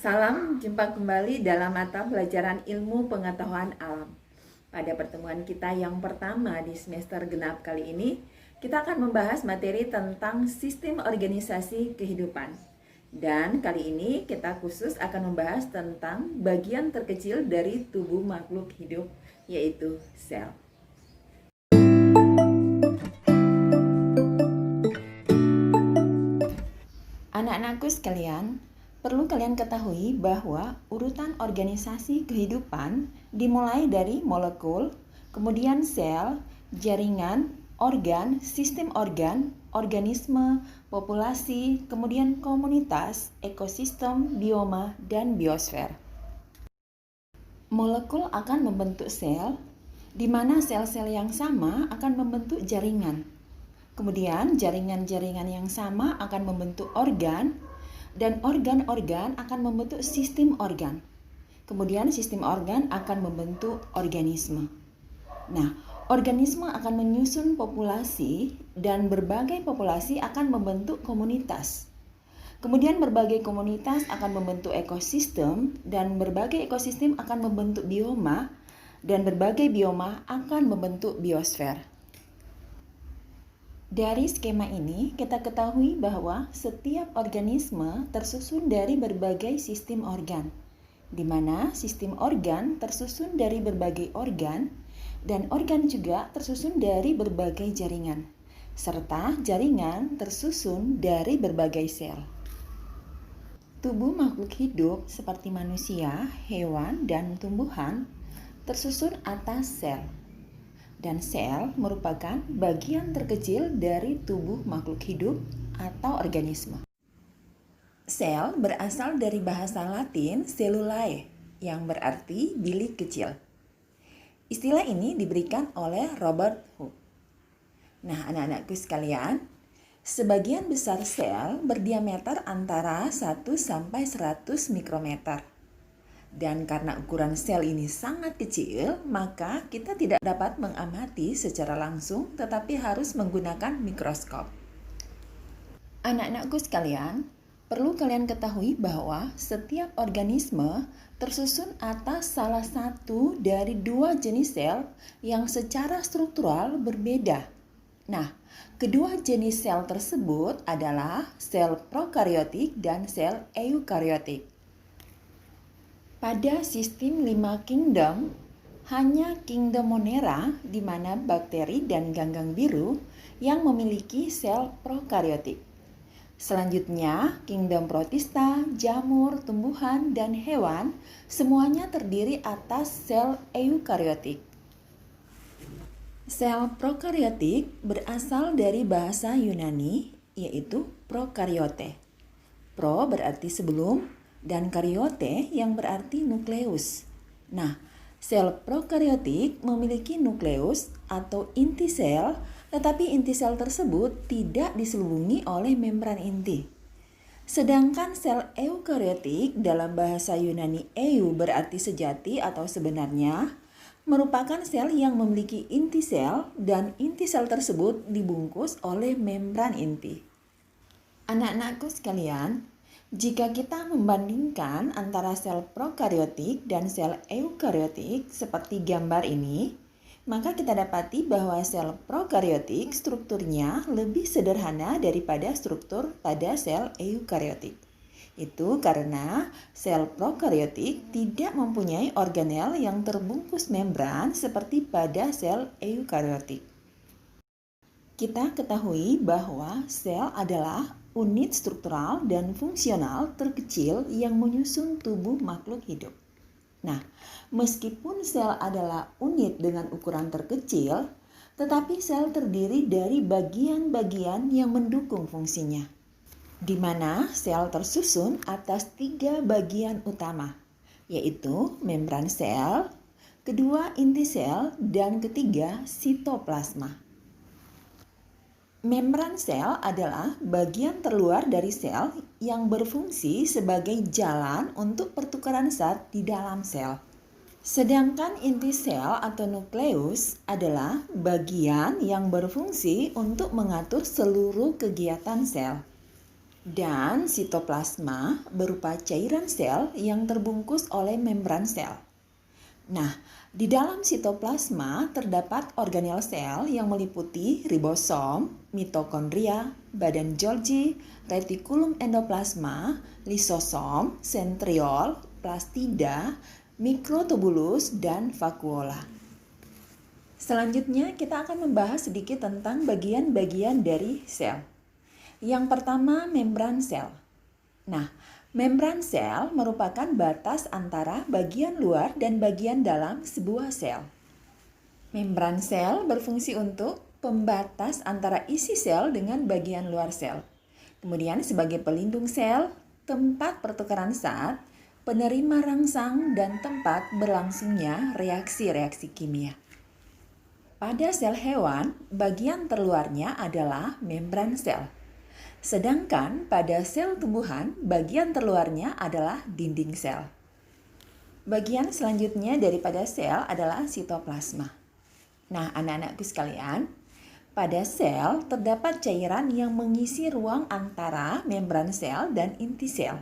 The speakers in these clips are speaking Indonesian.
Salam, jumpa kembali dalam mata pelajaran ilmu pengetahuan alam. Pada pertemuan kita yang pertama di semester genap kali ini, kita akan membahas materi tentang sistem organisasi kehidupan. Dan kali ini kita khusus akan membahas tentang bagian terkecil dari tubuh makhluk hidup, yaitu sel. Anak-anakku sekalian, perlu kalian ketahui bahwa urutan organisasi kehidupan dimulai dari molekul, kemudian sel, jaringan, organ, sistem organ, organisme, populasi, kemudian komunitas, ekosistem, bioma, dan biosfer. Molekul akan membentuk sel, di mana sel-sel yang sama akan membentuk jaringan. Kemudian jaringan-jaringan yang sama akan membentuk organ, dan organ-organ akan membentuk sistem organ. Kemudian sistem organ akan membentuk organisme. Nah, organisme akan menyusun populasi, dan berbagai populasi akan membentuk komunitas. Kemudian berbagai komunitas akan membentuk ekosistem, dan berbagai ekosistem akan membentuk bioma, dan berbagai bioma akan membentuk biosfer. Dari skema ini, kita ketahui bahwa setiap organisme tersusun dari berbagai sistem organ, di mana sistem organ tersusun dari berbagai organ, dan organ juga tersusun dari berbagai jaringan, serta jaringan tersusun dari berbagai sel. Tubuh makhluk hidup seperti manusia, hewan, dan tumbuhan tersusun atas sel. Dan sel merupakan bagian terkecil dari tubuh makhluk hidup atau organisme. Sel berasal dari bahasa Latin cellulae, yang berarti bilik kecil. Istilah ini diberikan oleh Robert Hooke. Nah, anak-anakku sekalian, sebagian besar sel berdiameter antara 1 sampai 100 mikrometer. Dan karena ukuran sel ini sangat kecil, maka kita tidak dapat mengamati secara langsung, tetapi harus menggunakan mikroskop. Anak-anakku sekalian, perlu kalian ketahui bahwa setiap organisme tersusun atas salah satu dari dua jenis sel yang secara struktural berbeda. Nah, kedua jenis sel tersebut adalah sel prokariotik dan sel eukariotik. Pada sistem 5 kingdom, hanya kingdom Monera, di mana bakteri dan ganggang biru yang memiliki sel prokariotik. Selanjutnya, kingdom Protista, jamur, tumbuhan, dan hewan semuanya terdiri atas sel eukariotik. Sel prokariotik berasal dari bahasa Yunani, yaitu prokaryote. Pro berarti sebelum, dan karyote yang berarti nukleus. Nah, sel prokariotik memiliki nukleus atau inti sel, tetapi inti sel tersebut tidak diselubungi oleh membran inti. Sedangkan sel eukariotik dalam bahasa Yunani eu berarti sejati atau sebenarnya, merupakan sel yang memiliki inti sel dan inti sel tersebut dibungkus oleh membran inti. Anak-anakku sekalian, jika kita membandingkan antara sel prokariotik dan sel eukariotik seperti gambar ini, maka kita dapati bahwa sel prokariotik strukturnya lebih sederhana daripada struktur pada sel eukariotik. Itu karena sel prokariotik tidak mempunyai organel yang terbungkus membran seperti pada sel eukariotik. Kita ketahui bahwa sel adalah unit struktural dan fungsional terkecil yang menyusun tubuh makhluk hidup. Nah, meskipun sel adalah unit dengan ukuran terkecil, tetapi sel terdiri dari bagian-bagian yang mendukung fungsinya, di mana sel tersusun atas 3 bagian utama, yaitu membran sel, kedua inti sel, dan ketiga sitoplasma. Membran sel adalah bagian terluar dari sel yang berfungsi sebagai jalan untuk pertukaran zat di dalam sel. Sedangkan inti sel atau nukleus adalah bagian yang berfungsi untuk mengatur seluruh kegiatan sel. Dan sitoplasma berupa cairan sel yang terbungkus oleh membran sel. Nah, di dalam sitoplasma terdapat organel sel yang meliputi ribosom, mitokondria, badan Golgi, retikulum endoplasma, lisosom, sentriol, plastida, mikrotubulus, dan vakuola. Selanjutnya kita akan membahas sedikit tentang bagian-bagian dari sel. Yang pertama, membran sel. Nah, membran sel merupakan batas antara bagian luar dan bagian dalam sebuah sel. Membran sel berfungsi untuk pembatas antara isi sel dengan bagian luar sel. Kemudian sebagai pelindung sel, tempat pertukaran zat, penerima rangsang, dan tempat berlangsungnya reaksi-reaksi kimia. Pada sel hewan, bagian terluarnya adalah membran sel. Sedangkan pada sel tumbuhan, bagian terluarnya adalah dinding sel. Bagian selanjutnya daripada sel adalah sitoplasma. Nah, anak-anakku sekalian, pada sel terdapat cairan yang mengisi ruang antara membran sel dan inti sel.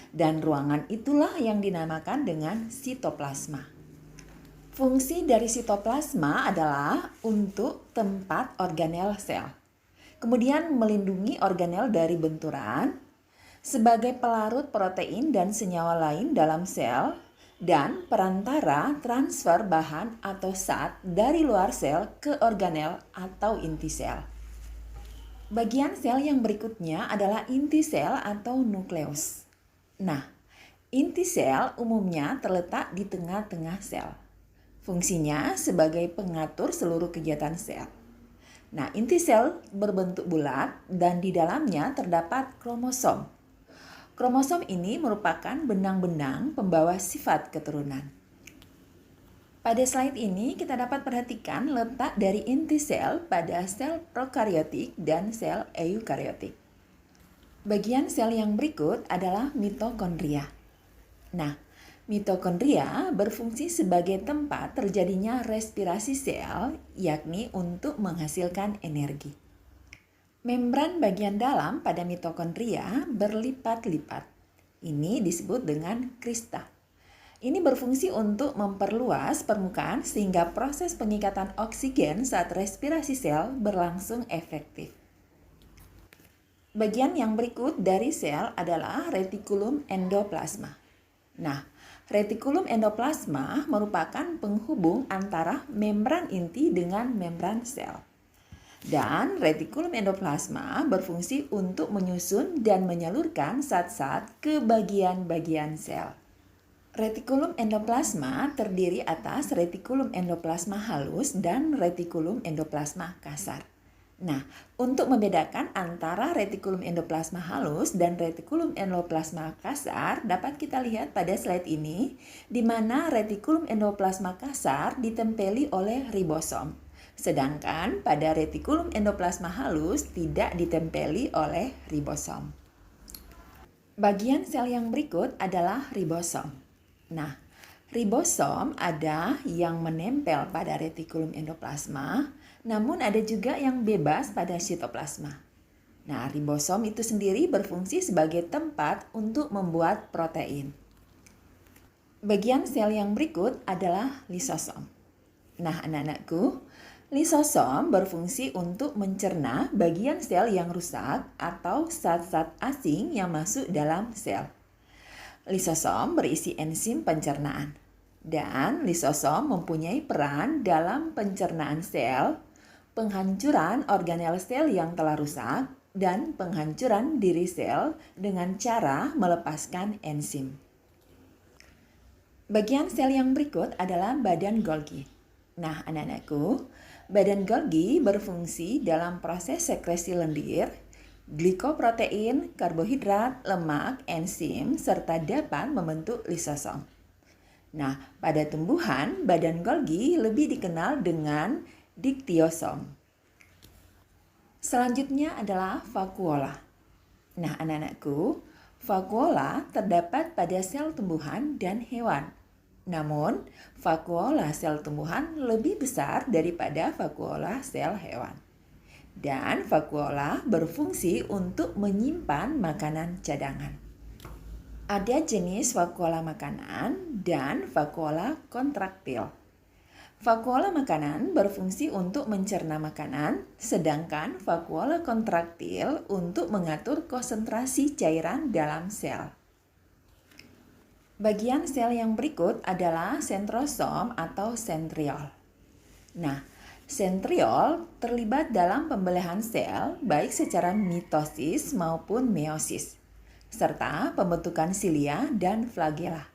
Dan ruangan itulah yang dinamakan dengan sitoplasma. Fungsi dari sitoplasma adalah untuk tempat organel sel. Kemudian melindungi organel dari benturan, sebagai pelarut protein dan senyawa lain dalam sel, dan perantara transfer bahan atau zat dari luar sel ke organel atau inti sel. Bagian sel yang berikutnya adalah inti sel atau nukleus. Nah, inti sel umumnya terletak di tengah-tengah sel. Fungsinya sebagai pengatur seluruh kegiatan sel. Nah, inti sel berbentuk bulat dan di dalamnya terdapat kromosom. Kromosom ini merupakan benang-benang pembawa sifat keturunan. Pada slide ini kita dapat perhatikan letak dari inti sel pada sel prokariotik dan sel eukariotik. Bagian sel yang berikut adalah mitokondria. Nah, mitokondria berfungsi sebagai tempat terjadinya respirasi sel, yakni untuk menghasilkan energi. Membran bagian dalam pada mitokondria berlipat-lipat. Ini disebut dengan krista. Ini berfungsi untuk memperluas permukaan sehingga proses pengikatan oksigen saat respirasi sel berlangsung efektif. Bagian yang berikut dari sel adalah retikulum endoplasma. Nah, retikulum endoplasma merupakan penghubung antara membran inti dengan membran sel. Dan retikulum endoplasma berfungsi untuk menyusun dan menyalurkan zat-zat ke bagian-bagian sel. Retikulum endoplasma terdiri atas retikulum endoplasma halus dan retikulum endoplasma kasar. Nah, untuk membedakan antara retikulum endoplasma halus dan retikulum endoplasma kasar dapat kita lihat pada slide ini, di mana retikulum endoplasma kasar ditempeli oleh ribosom, sedangkan pada retikulum endoplasma halus tidak ditempeli oleh ribosom. Bagian sel yang berikut adalah ribosom. Nah, ribosom ada yang menempel pada retikulum endoplasma, namun ada juga yang bebas pada sitoplasma. Nah, ribosom itu sendiri berfungsi sebagai tempat untuk membuat protein. Bagian sel yang berikut adalah lisosom. Nah, anak-anakku, lisosom berfungsi untuk mencerna bagian sel yang rusak atau zat-zat asing yang masuk dalam sel. Lisosom berisi enzim pencernaan. Dan lisosom mempunyai peran dalam pencernaan sel, penghancuran organel sel yang telah rusak, dan penghancuran diri sel dengan cara melepaskan enzim. Bagian sel yang berikut adalah badan Golgi. Nah, anak-anakku, badan Golgi berfungsi dalam proses sekresi lendir, glikoprotein, karbohidrat, lemak, enzim, serta dapat membentuk lisosom. Nah, pada tumbuhan, badan Golgi lebih dikenal dengan diktiosom. Selanjutnya adalah vakuola. Nah, anak-anakku, vakuola terdapat pada sel tumbuhan dan hewan. Namun, vakuola sel tumbuhan lebih besar daripada vakuola sel hewan. Dan vakuola berfungsi untuk menyimpan makanan cadangan. Ada jenis vakuola makanan dan vakuola kontraktil. Vakuola makanan berfungsi untuk mencerna makanan, sedangkan vakuola kontraktil untuk mengatur konsentrasi cairan dalam sel. Bagian sel yang berikut adalah sentrosom atau sentriol. Nah, sentriol terlibat dalam pembelahan sel baik secara mitosis maupun meiosis, serta pembentukan silia dan flagela.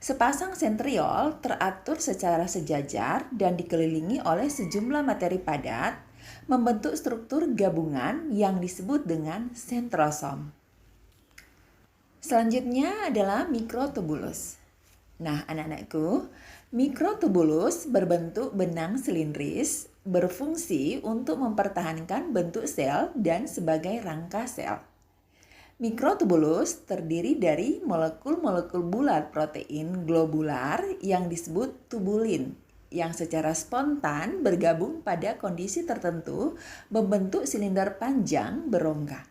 Sepasang sentriol teratur secara sejajar dan dikelilingi oleh sejumlah materi padat, membentuk struktur gabungan yang disebut dengan sentrosom. Selanjutnya adalah mikrotubulus. Nah, anak-anakku, mikrotubulus berbentuk benang silindris, berfungsi untuk mempertahankan bentuk sel dan sebagai rangka sel. Mikrotubulus terdiri dari molekul-molekul bulat protein globular yang disebut tubulin, yang secara spontan bergabung pada kondisi tertentu membentuk silinder panjang berongga.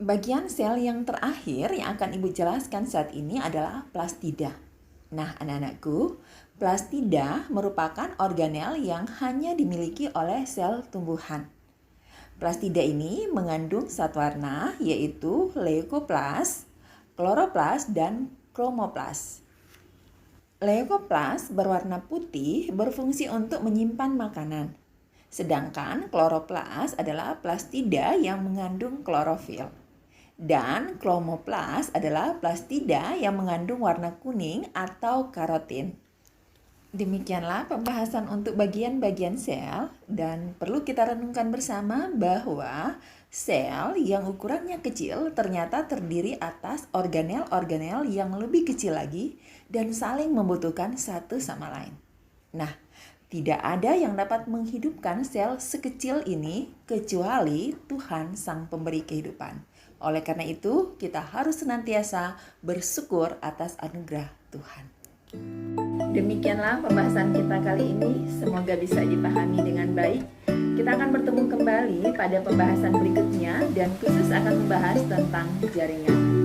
Bagian sel yang terakhir yang akan Ibu jelaskan saat ini adalah plastida. Nah, anak-anakku, plastida merupakan organel yang hanya dimiliki oleh sel tumbuhan. Plastida ini mengandung zat warna yaitu leukoplas, kloroplas, dan kromoplas. Leukoplas berwarna putih berfungsi untuk menyimpan makanan. Sedangkan kloroplas adalah plastida yang mengandung klorofil. Dan kromoplas adalah plastida yang mengandung warna kuning atau karotin. Demikianlah pembahasan untuk bagian-bagian sel, dan perlu kita renungkan bersama bahwa sel yang ukurannya kecil ternyata terdiri atas organel-organel yang lebih kecil lagi dan saling membutuhkan satu sama lain. Nah, tidak ada yang dapat menghidupkan sel sekecil ini kecuali Tuhan Sang Pemberi Kehidupan. Oleh karena itu, kita harus senantiasa bersyukur atas anugerah Tuhan. Demikianlah pembahasan kita kali ini. Semoga bisa dipahami dengan baik. Kita akan bertemu kembali pada pembahasan berikutnya dan khusus akan membahas tentang jaringan.